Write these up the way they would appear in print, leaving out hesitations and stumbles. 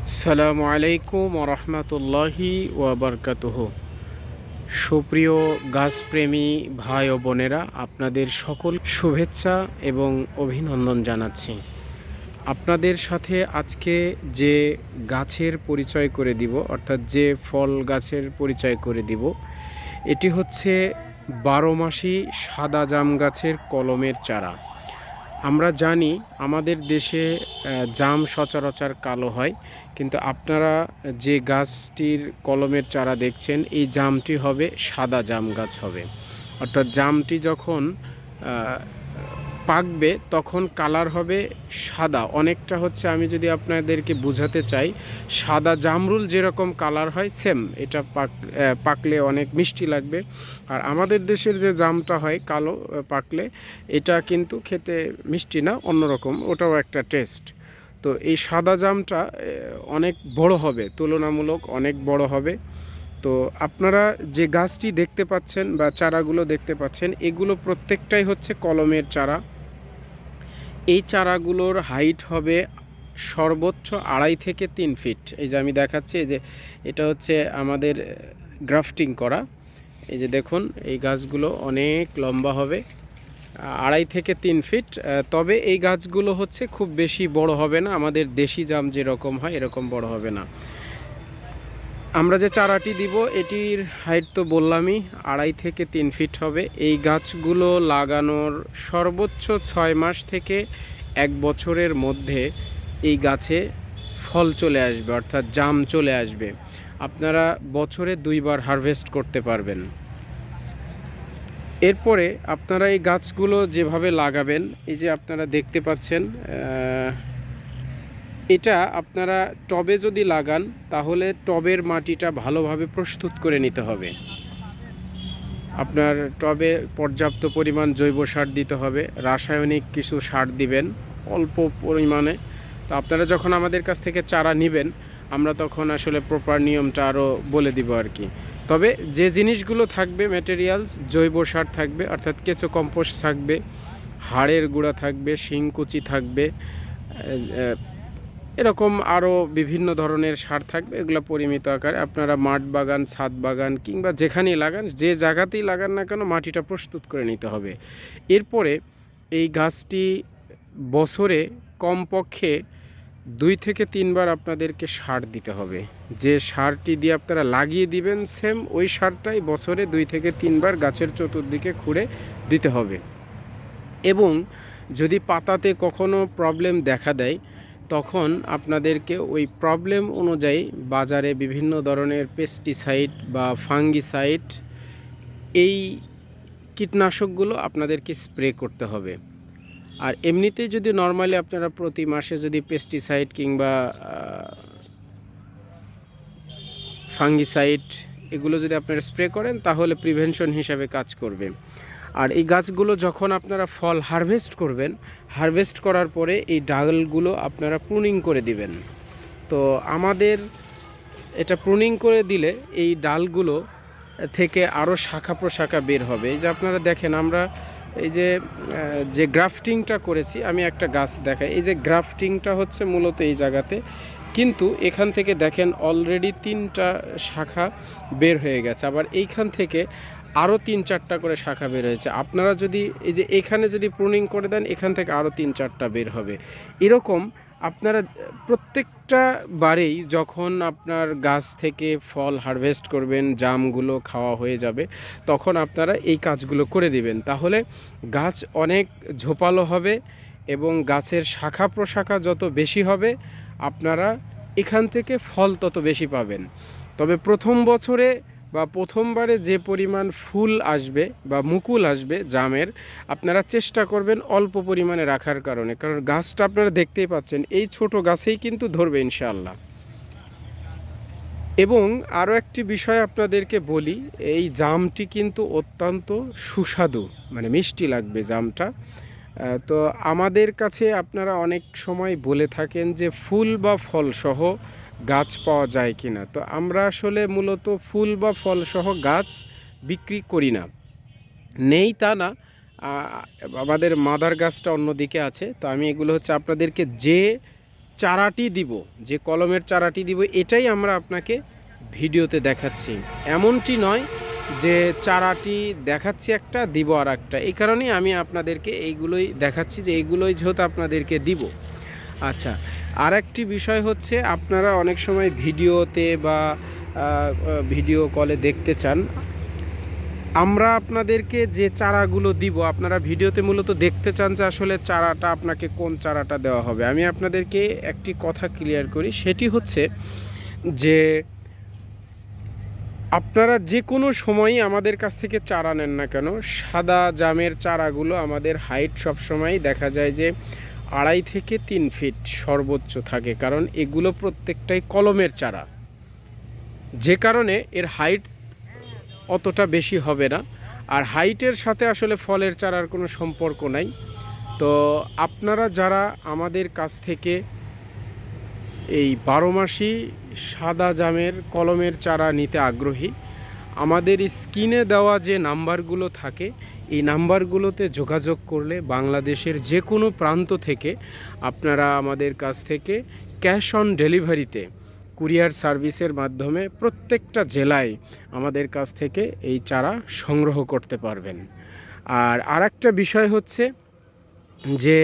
আসসালামু আলাইকুম ওরহমতুল্লাহি ওয়াবারকাতুহ। সুপ্রিয় গাছপ্রেমী ভাই ও বোনেরা, আপনাদের সকল শুভেচ্ছা এবং অভিনন্দন জানাচ্ছি। আপনাদের সাথে আজকে যে গাছের পরিচয় করে দিব, অর্থাৎ যে ফল গাছের পরিচয় করে দিব, এটি হচ্ছে 12 মাসি সাদা জাম গাছের কলমের চারা। আমরা জানি আমাদের দেশে জাম সচরাচর কালো হয়, কিন্তু আপনারা যে গাছটির কলমের চারা দেখছেন, এই জামটি হবে সাদা জাম গাছ হবে। অর্থাৎ জামটি যখন পাকবে তখন কালার হবে সাদা, অনেকটা হচ্ছে, আমি যদি আপনাদেরকে বোঝাতে চাই, সাদা জামরুল যেরকম কালার হয় সেম এটা পাকলে অনেক মিষ্টি লাগবে। আর আমাদের দেশের যে জামটা হয় কালো পাকলে, এটা কিন্তু খেতে মিষ্টি না, অন্যরকম, ওটাও একটা টেস্ট। তো এই সাদা জামটা অনেক বড় হবে, তুলনামূলক অনেক বড় হবে। তো আপনারা যে গাছটি দেখতে পাচ্ছেন বা চারাগুলো দেখতে পাচ্ছেন, এগুলো প্রত্যেকটাই হচ্ছে কলমের চারা। এই চারাগুলোর হাইট হবে সর্বোচ্চ 2.5 থেকে 3 ফিট। এই যে আমি দেখাচ্ছি, এই যে এটা হচ্ছে আমাদের গ্রাফটিং করা। এই যে দেখুন, এই গাছগুলো অনেক লম্বা হবে, 2.5 থেকে 3 ফিট। তবে এই গাছগুলো হচ্ছে খুব বেশি বড় হবে না, আমাদের দেশি জাম যেরকম হয় এরকম বড় হবে না। আমরা যে চারাটি দিব এটির হাইট তো বললামই, 2.5 থেকে 3 ফিট হবে। এই গাছগুলো লাগানোর সর্বোচ্চ 6 মাস থেকে 1 বছরের মধ্যে এই গাছে ফল চলে আসবে, অর্থাৎ জাম চলে আসবে। আপনারা বছরে 2 বার হারভেস্ট করতে পারবেন। এরপরে আপনারা এই গাছগুলো যেভাবে লাগাবেন, এই যে আপনারা দেখতে পাচ্ছেন, এটা আপনারা টবে যদি লাগান তাহলে টবের মাটিটা ভালোভাবে প্রস্তুত করে নিতে হবে। আপনার টবে পর্যাপ্ত পরিমাণ জৈব সার দিতে হবে, রাসায়নিক কিছু সার দিবেন অল্প পরিমাণে। তো আপনারা যখন আমাদের কাছ থেকে চারা নেবেন, আমরা তখন আসলে প্রপার নিয়মটা আরও বলে দিব আর কি। তবে যে জিনিসগুলো থাকবে ম্যাটেরিয়ালস, জৈব সার থাকবে, অর্থাৎ কেঁচো কম্পোস্ট থাকবে, হাড়ের গুঁড়া থাকবে, শিংকুচি থাকবে, এরকম আরও বিভিন্ন ধরনের সার থাকবে। এগুলো পরিমিত আকারে আপনারা মাঠ বাগান, ছাদ বাগান কিংবা যেখানেই লাগান, যে জায়গাতেই লাগান না কেন, মাটিটা প্রস্তুত করে নিতে হবে। এরপরে এই গাছটি বছরে কমপক্ষে 2 থেকে 3 বার আপনাদেরকে সার দিতে হবে। যে সারটি দিয়ে আপনারা লাগিয়ে দিবেন, সেম ওই সারটাই বছরে 2 থেকে 3 বার গাছের চতুর্দিকে খুঁড়ে দিতে হবে। এবং যদি পাতাতে কখনো প্রবলেম দেখা দেয়, তখন আপনাদেরকে ওই প্রবলেম অনুযায়ী বাজারে বিভিন্ন ধরনের পেস্টিসাইড বা ফাঙ্গিসাইড, এই কীটনাশকগুলো আপনাদেরকে স্প্রে করতে হবে। আর এমনিতেই যদি নর্মালি আপনারা প্রতি মাসে যদি পেস্টিসাইড কিংবা ফাঙ্গিসাইড এগুলো যদি আপনারা স্প্রে করেন, তাহলে প্রিভেনশন হিসাবে কাজ করবে। আর এই গাছগুলো যখন আপনারা ফল হারভেস্ট করবেন, হারভেস্ট করার পরে এই ডালগুলো আপনারা প্রুনিং করে দিবেন। তো আমাদের এটা প্রুনিং করে দিলে এই ডালগুলো থেকে আরও শাখা প্রশাখা বের হবে। এই যে আপনারা দেখেন, আমরা এই যে গ্রাফটিংটা করেছি, আমি একটা গাছ দেখাই। এই যে গ্রাফটিংটা হচ্ছে মূলত এই জায়গাতে, কিন্তু এখান থেকে দেখেন অলরেডি 3টা শাখা বের হয়ে গেছে, আবার এইখান থেকে আরও 3-4টা করে শাখা বের হয়েছে। আপনারা যদি এই যে এখানে যদি প্রুনিং করে দেন, এখান থেকে আরও 3-4টা বের হবে। এরকম আপনারা প্রত্যেকটা বারেই যখন আপনার গাছ থেকে ফল হারভেস্ট করবেন, জামগুলো খাওয়া হয়ে যাবে, তখন আপনারা এই কাজগুলো করে দিবেন। তাহলে গাছ অনেক ঝোপালো হবে এবং গাছের শাখা প্রশাখা যত বেশি হবে, আপনারা এখান থেকে ফল তত বেশি পাবেন। তবে প্রথম বছরে বা প্রথমবারে যে পরিমাণ ফুল আসবে বা মুকুল আসবে জামের, আপনারা চেষ্টা করবেন অল্প পরিমাণে রাখার কারণে, কারণ গাছটা আপনারা দেখতেই পাচ্ছেন এই ছোট গাছেই কিন্তু ধরবে ইনশাআল্লাহ। এবং আরও একটি বিষয় আপনাদেরকে বলি, এই জামটি কিন্তু অত্যন্ত সুস্বাদু, মানে মিষ্টি লাগবে জামটা। তো আমাদের কাছে আপনারা অনেক সময় বলে থাকেন যে ফুল বা ফলসহ গাছ পাওয়া যায় কি না। তো আমরা আসলে মূলত ফুল বা ফলসহ গাছ বিক্রি করি না, নেই তা না, আমাদের মাদার গাছটা অন্যদিকে আছে। তো আমি এগুলো হচ্ছে আপনাদেরকে যে চারাটি দিব, যে কলমের চারাটি দিব, এটাই আমরা আপনাকে ভিডিওতে দেখাচ্ছি। এমনটি নয় যে চারাটি দেখাচ্ছি একটা, দিব আর একটা। এই কারণেই আমি আপনাদেরকে এইগুলোই দেখাচ্ছি, যে এইগুলোই যেহেতু আপনাদেরকে দিব। আচ্ছা, আর একটি বিষয় হচ্ছে, আপনারা অনেক সময় ভিডিওতে বা ভিডিও কলে দেখতে চান, আমরা আপনাদেরকে যে চারাগুলো দিব, আপনারা ভিডিওতে মূলত দেখতে চান যে আসলে চারাটা আপনাকে কোন চারাটা দেওয়া হবে। আমি আপনাদেরকে একটি কথা ক্লিয়ার করি, সেটি হচ্ছে যে আপনারা যে কোনো সময়ই আমাদের কাছ থেকে চারা নেন না কেন, সাদা জামের চারাগুলো আমাদের হাইট সবসময়ই দেখা যায় যে 2.5 থেকে 3 ফিট সর্বোচ্চ থাকে, কারণ এগুলো প্রত্যেকটাই কলমের চারা, যে কারণে এর হাইট অতটা বেশি হবে না। আর হাইটের সাথে আসলে ফলের চারার কোনো সম্পর্ক নাই। তো আপনারা যারা আমাদের কাছ থেকে এই 12 মাসি সাদা জামের কলমের চারা নিতে আগ্রহী, আমাদের স্ক্রিনে দেওয়া যে নাম্বারগুলো থাকে, এই নাম্বারগুলোতে যোগাযোগ করলে বাংলাদেশের যে কোনো প্রান্ত থেকে আপনারা আমাদের কাছ থেকে ক্যাশ অন ডেলিভারিতে কুরিয়ার সার্ভিসের মাধ্যমে প্রত্যেকটা জেলায় আমাদের কাছ থেকে এই চারা সংগ্রহ করতে পারবেন। আর আরেকটা বিষয় হচ্ছে যে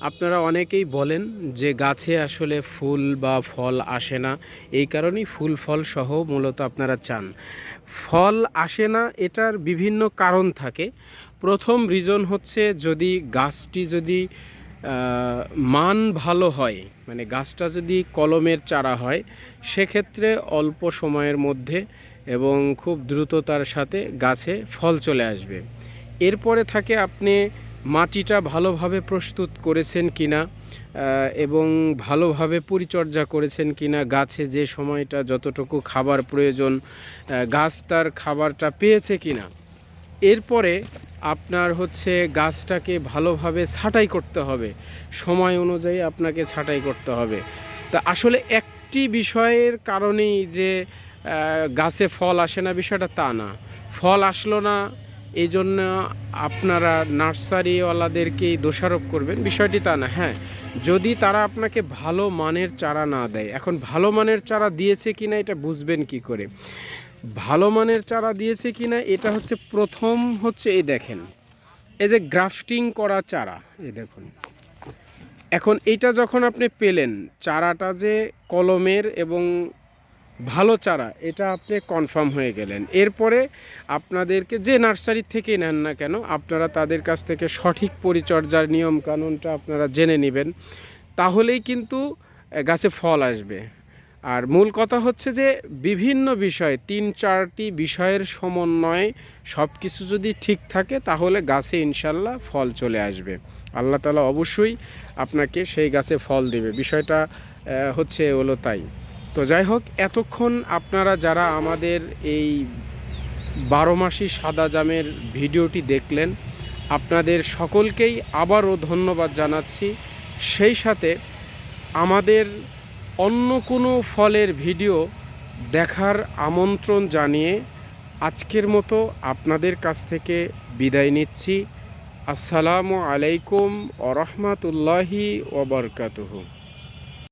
আপনারা অনেকেই বলেন যে গাছে আসলে ফুল বা ফল আসে না, এই কারণেই ফুল ফল সহ মূলত আপনারা চান। ফল আসে না, এটার বিভিন্ন কারণ থাকে। প্রথম রিজন হচ্ছে, যদি গাছটি যদি মান ভালো হয়, মানে গাছটা যদি কলমের চারা হয়, সেক্ষেত্রে অল্প সময়ের মধ্যে এবং খুব দ্রুততার সাথে গাছে ফল চলে আসবে। এরপরে থাকে আপনি মাটিটা ভালোভাবে প্রস্তুত করেছেন কিনা এবং ভালোভাবে পরিচর্যা করেছেন কিনা, গাছে যে সময়টা যতটুকু খাবার প্রয়োজন গাছ তার খাবারটা পেয়েছে কিনা। এরপরে আপনার হচ্ছে গাছটাকে ভালোভাবে ছাঁটাই করতে হবে, সময় অনুযায়ী আপনাকে ছাঁটাই করতে হবে। তা আসলে একটি বিষয়ের কারণেই যে গাছে ফল আসে না বিষয়টা তা না। ফল আসলো না এই জন্য আপনারা নার্সারিওয়ালাদেরকেই দোষারোপ করবেন, বিষয়টি তা না। হ্যাঁ, যদি তারা আপনাকে ভালো মানের চারা না দেয়, এখন ভালো মানের চারা দিয়েছে কিনা এটা বুঝবেন কি করে? ভালো মানের চারা দিয়েছে কিনা এটা হচ্ছে, প্রথম হচ্ছে এই দেখেন, এই যে গ্রাফটিং করা চারা, এই দেখুন। এখন এইটা যখন আপনি পেলেন, চারাটা যে কলমের এবং ভালো চারা, এটা আপনি কনফার্ম হয়ে গেলেন। এরপরে আপনাদেরকে যে নার্সারি থেকে নেন না কেন, আপনারা তাদের কাছ থেকে সঠিক পরিচর্যার নিয়ম কানুনটা আপনারা জেনে নেবেন, তাহলেই কিন্তু গাছে ফল আসবে। আর মূল কথা হচ্ছে যে বিভিন্ন বিষয়, 3-4টি বিষয়ের সমন্বয়ে সব কিছু যদি ঠিক থাকে, তাহলে গাছে ইনশাল্লাহ ফল চলে আসবে। আল্লাহ তাআলা অবশ্যই আপনাকে সেই গাছে ফল দেবে, বিষয়টা হচ্ছে হলো তাই। তো যাই হোক, এতক্ষণ আপনারা যারা আমাদের এই 12 মাসি সাদা জামের ভিডিওটি দেখলেন, আপনাদের সকলকেই আবারও ধন্যবাদ জানাচ্ছি। সেই সাথে আমাদের অন্য কোনো ফলের ভিডিও দেখার আমন্ত্রণ জানিয়ে আজকের মতো আপনাদের কাছ থেকে বিদায় নিচ্ছি। আসসালামু আলাইকুম ওয়া রাহমাতুল্লাহি ওয়া বারাকাতুহু।